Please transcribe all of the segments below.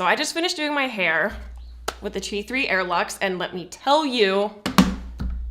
So I just finished doing my hair with the T3 AireLuxe, and let me tell you,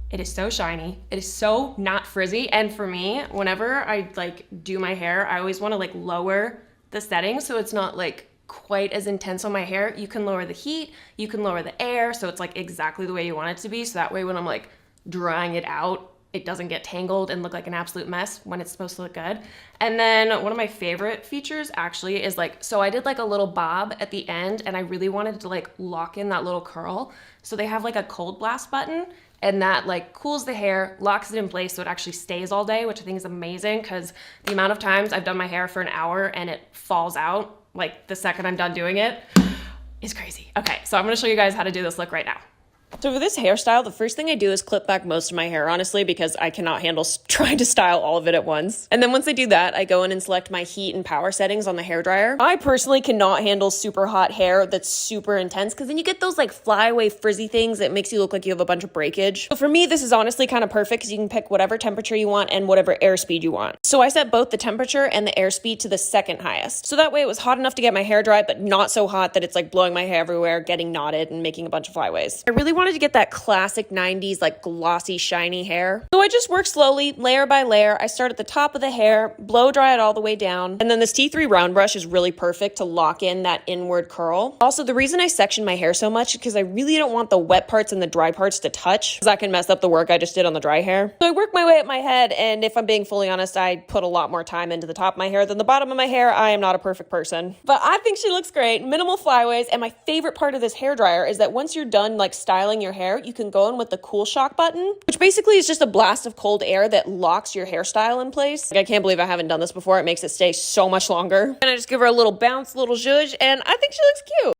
it is so shiny. It is so not frizzy. And for me, whenever I like do my hair, I always want to like lower the settings so it's not like quite as intense on my hair. You can lower the heat, you can lower the air, so it's like exactly the way you want it to be. So that way when I'm like drying it out, it doesn't get tangled and look like an absolute mess when it's supposed to look good. And then one of my favorite features actually is like, so I did like a little bob at the end and I really wanted to like lock in that little curl. So they have like a cold blast button and that like cools the hair, locks it in place so it actually stays all day, which I think is amazing because the amount of times I've done my hair for an hour and it falls out like the second I'm done doing it is crazy. Okay, so I'm gonna show you guys how to do this look right now. So for this hairstyle, the first thing I do is clip back most of my hair, honestly, because I cannot handle trying to style all of it at once. And then once I do that, I go in and select my heat and power settings on the hairdryer. I personally cannot handle super hot hair that's super intense because then you get those like flyaway frizzy things that makes you look like you have a bunch of breakage. So for me, this is honestly kind of perfect because you can pick whatever temperature you want and whatever airspeed you want. So I set both the temperature and the airspeed to the second highest. So that way it was hot enough to get my hair dry, but not so hot that it's like blowing my hair everywhere, getting knotted and making a bunch of flyaways. I really wanted to get that classic 90s like glossy shiny hair. So I just work slowly, layer by layer. I start at the top of the hair, blow dry it all the way down. And then this T3 round brush is really perfect to lock in that inward curl. Also, the reason I section my hair so much is because I really don't want the wet parts and the dry parts to touch because that can mess up the work I just did on the dry hair. So I work my way up my head, and if I'm being fully honest, I put a lot more time into the top of my hair than the bottom of my hair. I am not a perfect person, but I think she looks great. Minimal flyaways, and my favorite part of this hairdryer is that once you're done like styling your hair, you can go in with the cool shock button, which basically is just a blast of cold air that locks your hairstyle in place. Like, I can't believe I haven't done this before. It makes it stay so much longer. And I just give her a little bounce, little zhuzh, and I think she looks cute.